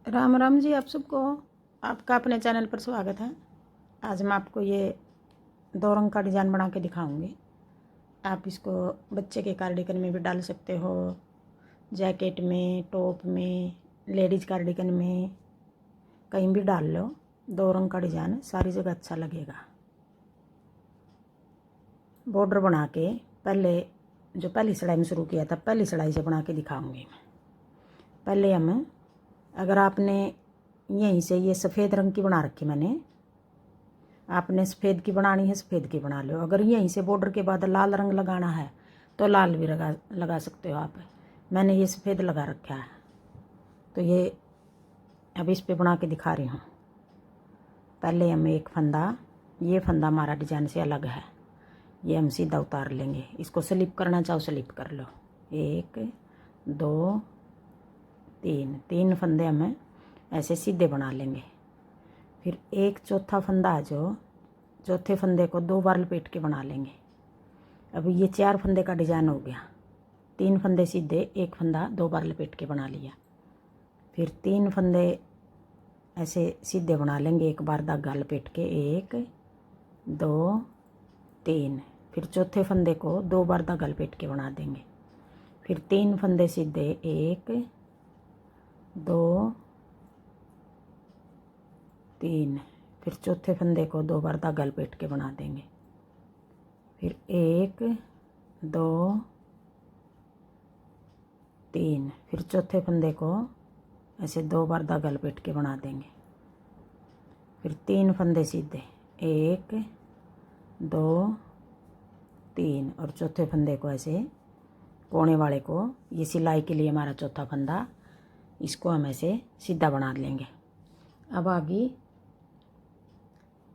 राम राम जी। आप सबको आपका अपने चैनल पर स्वागत है। आज मैं आपको ये 2 रंग का डिज़ाइन बना के दिखाऊंगी। आप इसको बच्चे के कार्डिगन में भी डाल सकते हो, जैकेट में, टॉप में, लेडीज कार्डिगन में, कहीं भी डाल लो। 2 रंग का डिज़ाइन सारी जगह अच्छा लगेगा। बॉर्डर बना के पहली सिलाई में शुरू किया था, पहली सिलाई से बना के दिखाऊंगी मैं। पहले हम, अगर आपने यहीं से ये सफ़ेद रंग की बना रखी मैंने, आपने सफ़ेद की बनानी है सफ़ेद की बना लो। अगर यहीं से बॉर्डर के बाद लाल रंग लगाना है तो लाल भी लगा सकते हो आप। मैंने ये सफ़ेद लगा रखा है तो ये अब इस पे बना के दिखा रही हूँ। पहले हम एक फंदा, ये फंदा हमारा डिजाइन से अलग है, ये हम सीधा उतार लेंगे। इसको स्लिप करना चाहो स्लिप कर लो। 1 2 3 फंदे हमें ऐसे सीधे बना लेंगे। फिर एक चौथा फंदा है जो चौथे फंदे को 2 बार लपेट के बना लेंगे। अब ये 4 फंदे का डिज़ाइन हो गया। 3 फंदे सीधे, एक फंदा 2 बार लपेट के बना लिया। फिर 3 फंदे ऐसे सीधे बना लेंगे, एक बार धागा लपेट के। 1 2 3। फिर चौथे फंदे को 2 बार धागा लपेट के बना देंगे। फिर 3 फंदे सीधे, 1 2 3। फिर चौथे फंदे को 2 बार धागा लपेट के बना देंगे। फिर 1 2 3। फिर चौथे फंदे को ऐसे 2 बार धागा लपेट के बना देंगे। फिर 3 फंदे सीधे, 1 2 3। और चौथे फंदे को ऐसे कोने वाले को, ये सिलाई के लिए हमारा चौथा फंदा, इसको हम ऐसे सीधा बना लेंगे। अब आगे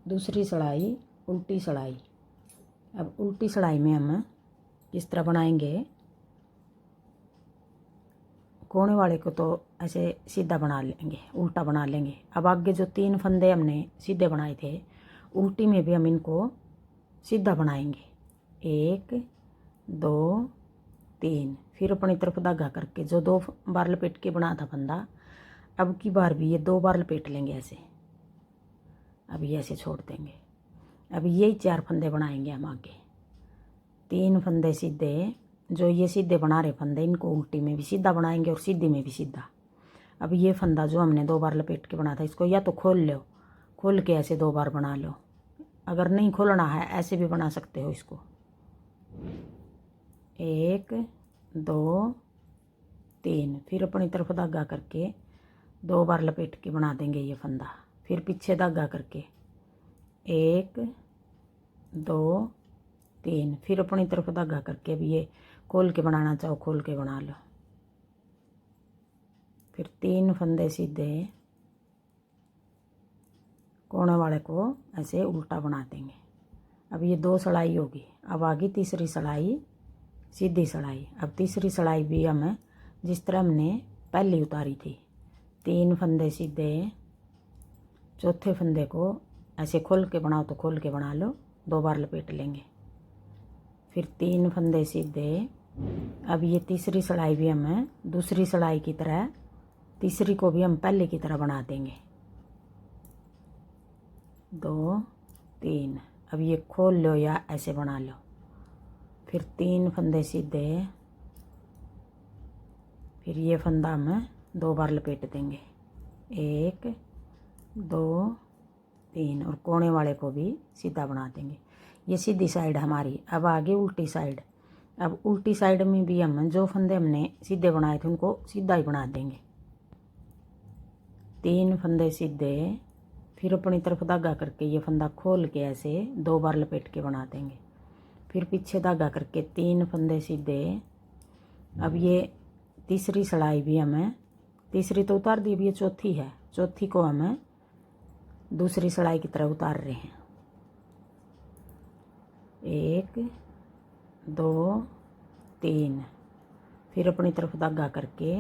दूसरी सिलाई, उल्टी सिलाई। अब उल्टी सिलाई में हम किस तरह बनाएंगे, कोने वाले को तो ऐसे सीधा बना लेंगे, उल्टा बना लेंगे। अब आगे जो 3 फंदे हमने सीधे बनाए थे, उल्टी में भी हम इनको सीधा बनाएंगे। 1 2 3। फिर अपनी तरफ धागा करके जो 2 बार लपेट के बना था फंदा, अब की बार भी ये 2 बार लपेट लेंगे ऐसे। अब ये ऐसे छोड़ देंगे। अब यही 4 फंदे बनाएंगे हम आगे। 3 फंदे सीधे, जो ये सीधे बना रहे फंदे, इनको उल्टी में भी सीधा बनाएंगे और सीधी में भी सीधा। अब ये फंदा जो हमने 2 बार लपेट के बना था, इसको या तो खोल लो, खोल के ऐसे 2 बार बना लो। अगर नहीं खोलना है ऐसे भी बना सकते हो इसको। 1 2 3। फिर अपनी तरफ धागा करके 2 बार लपेट के बना देंगे ये फंदा। फिर पीछे धागा करके 1 2 3। फिर अपनी तरफ धागा करके अब ये खोल के बनाना चाहो खोल के बना लो। फिर 3 फंदे सीधे, कोने वाले को ऐसे उल्टा बना देंगे। अब ये 2 सिलाई होगी। अब आगे तीसरी सिलाई, सीधी सिलाई। अब तीसरी सिलाई भी हम जिस तरह हमने पहली उतारी थी, 3 फंदे सीधे, चौथे फंदे को ऐसे खोल के बनाओ तो खोल के बना लो, 2 बार लपेट लेंगे। फिर 3 फंदे सीधे। अब ये तीसरी सिलाई भी हम दूसरी सिलाई की तरह, तीसरी को भी हम पहले की तरह बना देंगे। 2 3। अब ये खोल लो या ऐसे बना लो। फिर 3 फंदे सीधे। फिर ये फंदा हम 2 बार लपेट देंगे। 1 2 3। और कोने वाले को भी सीधा बना देंगे। ये सीधी साइड हमारी। अब आगे उल्टी साइड। अब उल्टी साइड में भी हम जो फंदे हमने सीधे बनाए थे उनको सीधा ही बना देंगे। 3 फंदे सीधे। फिर अपनी तरफ धागा करके ये फंदा खोल के ऐसे 2 बार लपेट के बना देंगे। फिर पीछे धागा करके 3 फंदे सीधे। अब ये तीसरी सिलाई भी हमें, तीसरी तो उतार दी, अब ये चौथी है, चौथी को हमें दूसरी सिलाई की तरह उतार रहे हैं। 1 2 3। फिर अपनी तरफ धागा करके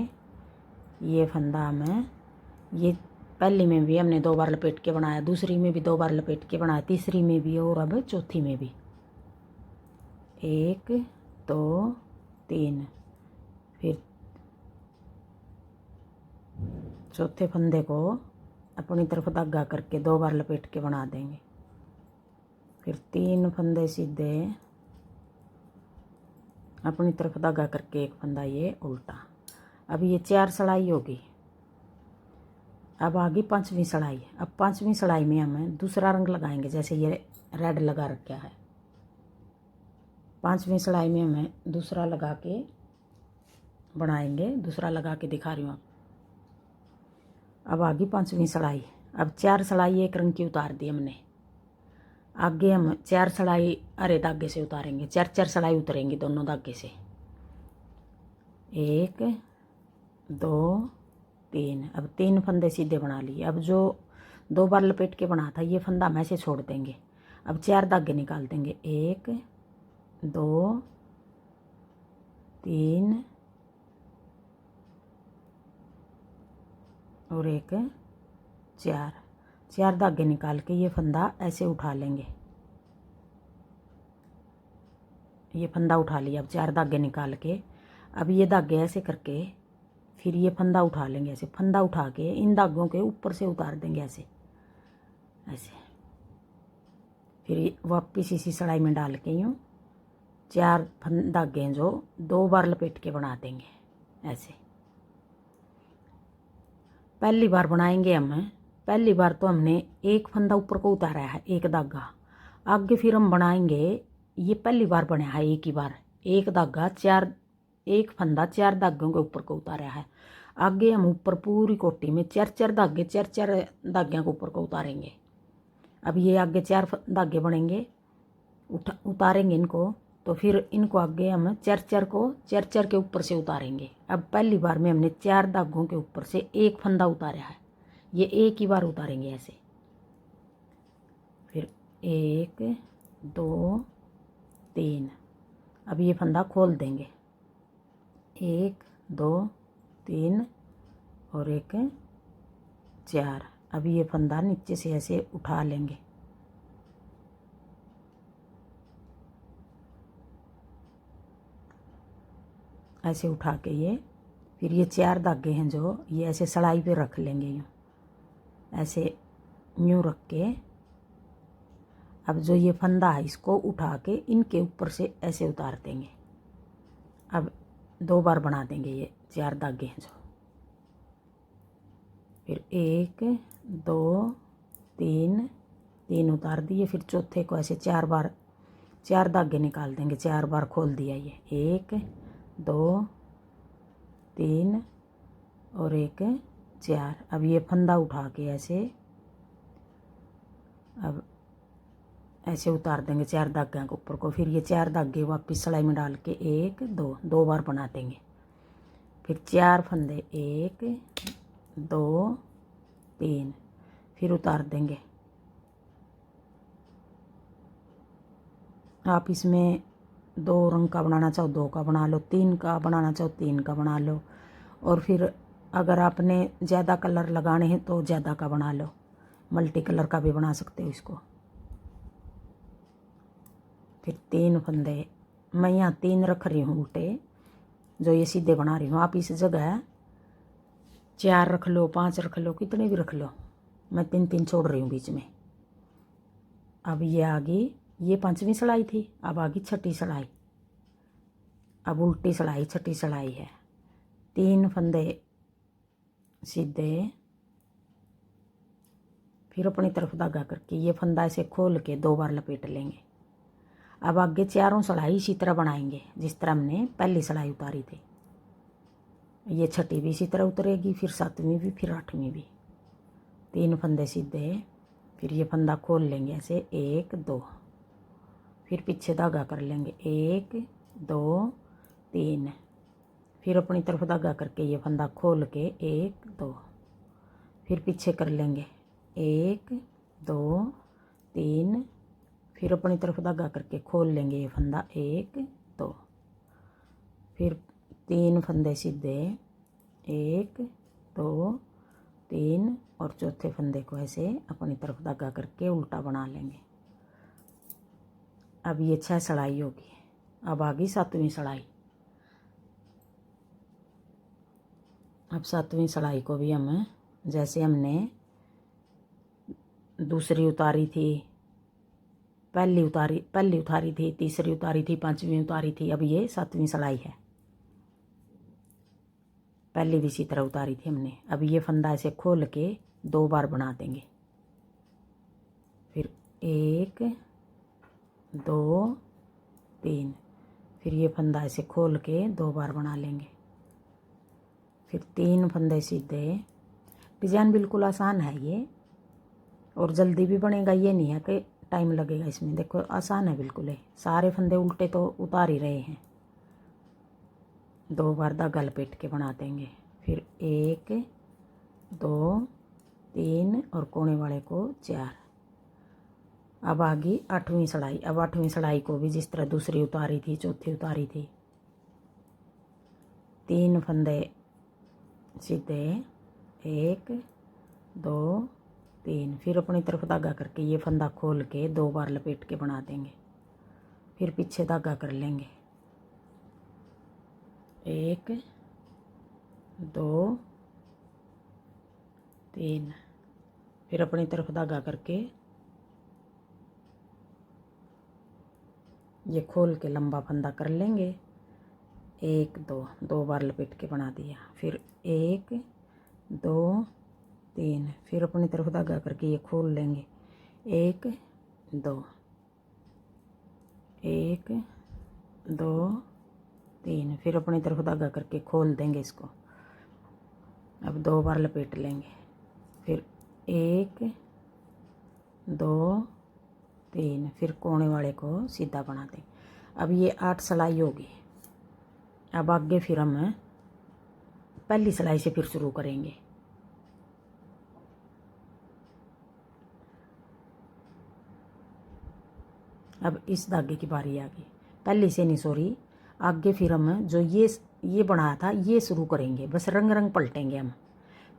ये फंदा हमें, ये पहली में भी हमने 2 बार लपेट के बनाया, दूसरी में भी 2 बार लपेट के बनाया, तीसरी में भी और अब चौथी में भी। 1 2 3। फिर चौथे फंदे को अपनी तरफ धागा करके 2 बार लपेट के बना देंगे। फिर 3 फंदे सीधे अपनी तरफ धागा करके 1 फंदा ये उल्टा। अब ये 4 सिलाई होगी। अब आगे 5वीं सिलाई। अब 5वीं सिलाई में हम दूसरा रंग लगाएंगे, जैसे ये रेड लगा रखा है। 5वीं सिलाई में हमें दूसरा लगा के बनाएंगे, दूसरा लगा के दिखा रही हूँ आप। अब आगे 5वीं सिलाई। अब 4 सिलाई एक रंग की उतार दी हमने। आगे हम 4 सिलाई हरे धागे से उतारेंगे, 4 सिलाई उतरेंगी दोनों धागे से। 1 2 3। अब 3 फंदे सीधे बना लिए। अब जो 2 बार लपेट के बना था ये फंदा हम ऐसे छोड़ देंगे। अब 4 धागे निकाल देंगे। 1 2 3 और 1 4 धागे निकाल के ये फंदा ऐसे उठा लेंगे। ये फंदा उठा लिया। अब 4 धागे निकाल के अब ये धागे ऐसे करके फिर ये फंदा उठा लेंगे। ऐसे फंदा उठा के इन धागों के ऊपर से उतार देंगे ऐसे ऐसे। फिर वापस इसी सिलाई में डाल के यूँ 4 धागे जो 2 बार लपेट के बना देंगे ऐसे। पहली बार बनाएंगे हम, पहली बार तो हमने एक फंदा ऊपर को उतारा है, एक धागा। आगे फिर हम बनाएंगे, ये पहली बार बना है एक ही बार, एक धागा 4, एक फंदा 4 धागों के ऊपर को उतारा है। आगे हम ऊपर पूरी कोटी में 4 धागे 4 धागों के ऊपर को उतारेंगे। अब ये आगे 4 धागे बनेंगे, उतारेंगे इनको, तो फिर इनको आगे हम 4 के ऊपर से उतारेंगे। अब पहली बार में हमने 4 धागों के ऊपर से एक फंदा उतारा है, ये एक ही बार उतारेंगे ऐसे। फिर 1 2 3। अब ये फंदा खोल देंगे। 1 2 3 और 1 4। अब ये फंदा नीचे से ऐसे उठा लेंगे। ऐसे उठा के ये फिर ये 4 धागे हैं जो ये ऐसे सिलाई पे रख लेंगे, यूँ ऐसे यूँ रख के। अब जो ये फंदा है इसको उठा के इनके ऊपर से ऐसे उतार देंगे। अब 2 बार बना देंगे ये 4 धागे हैं जो। फिर 1 2 3 उतार दिए। फिर चौथे को ऐसे 4 बार 4 धागे निकाल देंगे, 4 बार खोल दिया ये। 1 2 3 और 1 4। अब ये फंदा उठा के ऐसे अब ऐसे उतार देंगे 4 धागे के ऊपर को। फिर ये 4 धागे वापस सिलाई में डाल के 1 2 बार बना देंगे। फिर 4 फंदे 1 2 3 फिर उतार देंगे। आप इसमें 2 रंग का बनाना चाहो 2 का बना लो, 3 का बनाना चाहो 3 का बना लो, और फिर अगर आपने ज़्यादा कलर लगाने हैं तो ज़्यादा का बना लो, मल्टी कलर का भी बना सकते हो इसको। फिर 3 फंदे मैं यहाँ 3 रख रही हूँ उल्टे, जो ये सीधे बना रही हूँ। आप इस जगह 4 रख लो, 5 रख लो, कितने भी रख लो, मैं 3 छोड़ रही हूँ बीच में। अब ये आगे ये 5वीं सिलाई थी, अब आगे 6ठी सिलाई। अब उल्टी सिलाई 6ठी सिलाई है। 3 फंदे सीधे फिर अपनी तरफ धागा करके ये फंदा ऐसे खोल के 2 बार लपेट लेंगे। अब आगे 4 सिलाई इसी तरह बनाएंगे जिस तरह हमने पहली सिलाई उतारी थी। ये 6ठी भी इसी तरह उतरेगी, फिर 7वीं भी, फिर 8वीं भी। 3 फंदे सीधे, फिर ये फंदा खोल लेंगे ऐसे 1 2, फिर पीछे धागा कर लेंगे 1 2 3, फिर अपनी तरफ धागा करके ये फंदा खोल के 1 2, फिर पीछे कर लेंगे 1 2 3, फिर अपनी तरफ धागा करके खोल लेंगे ये फंदा 1 2, फिर 3 फंदे सीधे 1 2 3 और चौथे फंदे को ऐसे अपनी तरफ धागा करके उल्टा बना लेंगे। अब ये 6 सिलाई होगी। अब आ गई 7वीं सिलाई। अब 7वीं सिलाई को भी हम जैसे हमने दूसरी उतारी थी, पहली उतारी थी, तीसरी उतारी थी, पांचवी उतारी थी, अब ये सातवीं सिलाई है। पहली भी इसी तरह उतारी थी हमने। अब ये फंदा ऐसे खोल के 2 बार बना देंगे। फिर 1 2 3, फिर ये फंदा ऐसे खोल के 2 बार बना लेंगे। फिर 3 फंदे सीधे। डिजाइन बिल्कुल आसान है ये, और जल्दी भी बनेगा। ये नहीं है कि टाइम लगेगा इसमें। देखो आसान है बिल्कुल है। सारे फंदे उल्टे तो उतार ही रहे हैं। 2 बार धागा लपेट के बना देंगे। फिर 1 2 3 और कोने वाले को 4। अब आ गई 8वीं सिलाई। अब 8वीं सिलाई को भी जिस तरह दूसरी उतारी थी, चौथी उतारी थी, 3 फंदे सीधे, 1 2 3, फिर अपनी तरफ धागा करके ये फंदा खोल के 2 बार लपेट के बना देंगे। फिर पीछे धागा कर लेंगे, 1 2 3, फिर अपनी तरफ धागा करके ये खोल के लंबा फंदा कर लेंगे। 1 2 बार लपेट के बना दिया। फिर 1 2 3, फिर अपनी तरफ धागा करके ये खोल लेंगे। 1 2 1 2 3, फिर अपनी तरफ धागा करके खोल देंगे इसको। अब 2 बार लपेट लेंगे। फिर 1 2 3, फिर कोने वाले को सीधा बना देंगे। अब ये 8 सिलाई होगी। अब आगे फिर हम पहली सिलाई से फिर शुरू करेंगे। अब इस धागे की बारी आ गई। पहली से नहीं, सॉरी, आगे फिर हम जो ये बनाया था ये शुरू करेंगे। बस रंग पलटेंगे हम।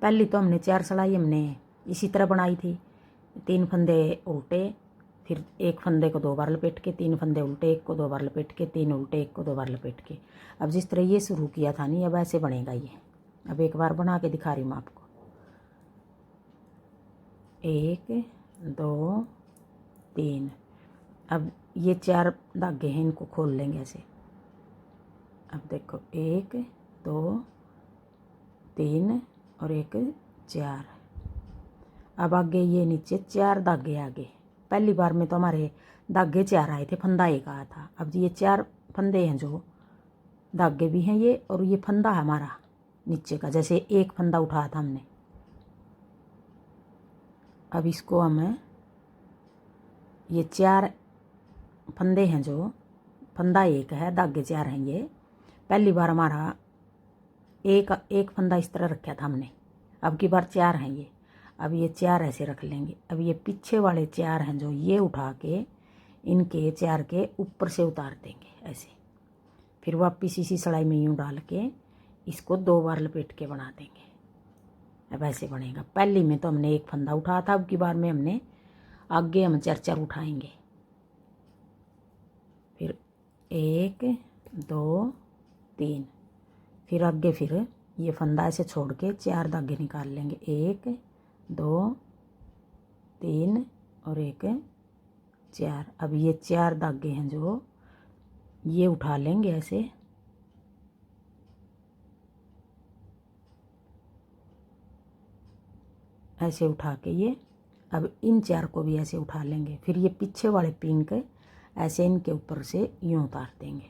पहली तो हमने 4 सिलाई हमने इसी तरह बनाई थी। 3 फंदे उल्टे, फिर 1 फंदे को 2 बार लपेट के, 3 फंदे उल्टे, 1 को 2 बार लपेट के, 3 उल्टे, 1 को 2 बार लपेट के। अब जिस तरह ये शुरू किया था नहीं, अब ऐसे बनेगा ये। अब एक बार बना के दिखा रही हूँ आपको। 1 2 3, अब ये 4 धागे हैं, इनको खोल लेंगे ऐसे। अब देखो 1 2 3 और 1 4। अब आगे ये नीचे 4 धागे आगे। पहली बार में तो हमारे धागे 4 आए थे, फंदा 1 आया था। अब ये 4 फंदे हैं, जो धागे भी हैं ये, और ये फंदा है हमारा नीचे का, जैसे 1 फंदा उठाया था हमने। अब इसको हम ये 4 फंदे हैं, जो फंदा 1 है, धागे 4 हैं ये। पहली बार हमारा एक फंदा इस तरह रखा था हमने। अब की बार 4 हैं ये। अब ये 4 ऐसे रख लेंगे। अब ये पीछे वाले 4 हैं, जो ये उठा के इनके 4 के ऊपर से उतार देंगे ऐसे। फिर वापिस इसी सिलाई में यूँ डाल के इसको 2 बार लपेट के बना देंगे। अब ऐसे बनेगा। पहली में तो हमने 1 फंदा उठाया था, अब की बार में हमने आगे हम 4 उठाएंगे। फिर 1 2 3, फिर आगे फिर ये फंदा ऐसे छोड़ के 4 धागे निकाल लेंगे। 1 2 3 और 1 4। अब ये 4 धागे हैं, जो ये उठा लेंगे ऐसे। ऐसे उठा के ये, अब इन 4 को भी ऐसे उठा लेंगे। फिर ये पीछे वाले पिंक ऐसे इनके ऊपर से यूँ उतार देंगे।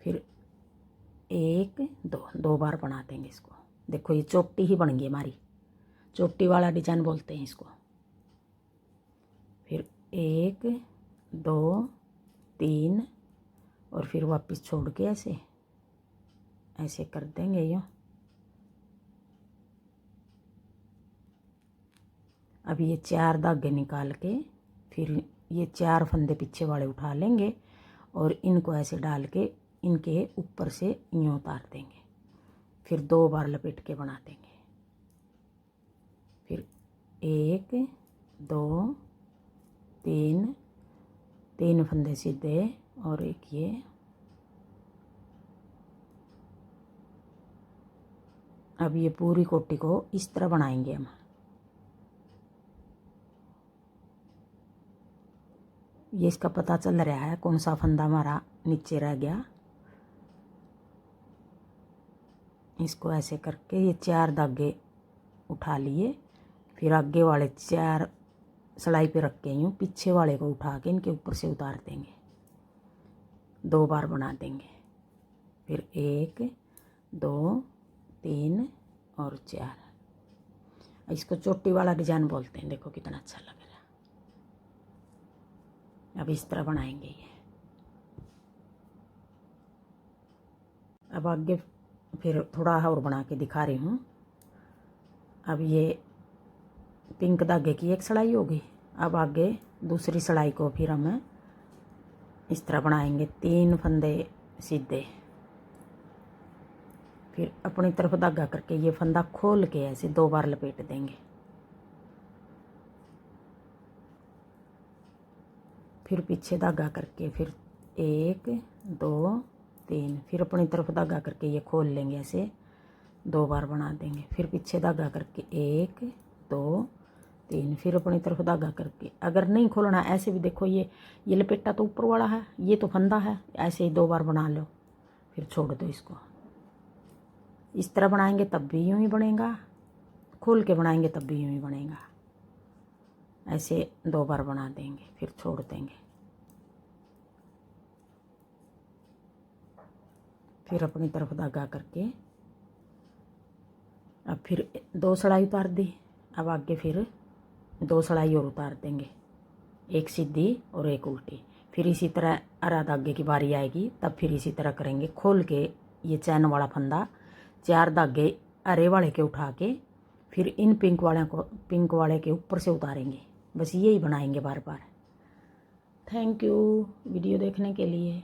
फिर 1 2 बार बना देंगे इसको। देखो ये चोटी ही बन गई हमारी, चोटी वाला डिजाइन बोलते हैं इसको। फिर 1 2 3 और फिर वापस छोड़ के ऐसे ऐसे कर देंगे यूँ। अब ये 4 धागे निकाल के फिर ये 4 फंदे पीछे वाले उठा लेंगे और इनको ऐसे डाल के इनके ऊपर से यूँ उतार देंगे। फिर 2 बार लपेट के बना देंगे। फिर 1 2 3 फंदे सीधे और एक ये। अब ये पूरी कोटी को इस तरह बनाएंगे हम। ये इसका पता चल रहा है कौन सा फंदा हमारा नीचे रह गया। इसको ऐसे करके ये 4 धागे उठा लिए, फिर आगे वाले 4 सिलाई पे रख के यूँ पीछे वाले को उठा के इनके ऊपर से उतार देंगे, 2 बार बना देंगे। फिर 1 2 3 और 4। इसको चोटी वाला डिजाइन बोलते हैं। देखो कितना अच्छा लग रहा है। अब इस तरह बनाएंगे ये। अब आगे फिर थोड़ा और बना के दिखा रही हूँ। अब ये पिंक धागे की एक सिलाई होगी। अब आगे दूसरी सिलाई को फिर हम इस तरह बनाएंगे, 3 फंदे सीधे, फिर अपनी तरफ धागा करके ये फंदा खोल के ऐसे 2 बार लपेट देंगे। फिर पीछे धागा करके फिर 1 2 3, फिर अपनी तरफ धागा करके ये खोल लेंगे, ऐसे 2 बार बना देंगे। फिर पीछे धागा करके 1 2 3, फिर अपनी तरफ धागा करके, अगर नहीं खोलना ऐसे भी देखो, ये लपेटा तो ऊपर वाला है, ये तो फंदा है, ऐसे ही 2 बार बना लो, फिर छोड़ दो इसको। इस तरह बनाएंगे तब भी यूँ ही बनेगा, खोल के बनाएंगे तब भी यूँ ही बनेगा। ऐसे 2 बार बना देंगे, फिर छोड़ देंगे। फिर अपनी तरफ धागा करके अब फिर 2 सिलाई उतार दी। अब आगे फिर 2 सिलाई और उतार देंगे, एक सीधी और एक उल्टी। फिर इसी तरह अरा धागे की बारी आएगी, तब फिर इसी तरह करेंगे। खोल के ये चैन वाला फंदा 4 धागे अरे वाले के उठा के फिर इन पिंक वाले के ऊपर से उतारेंगे। बस यही बनाएंगे बार बार। थैंक यू वीडियो देखने के लिए।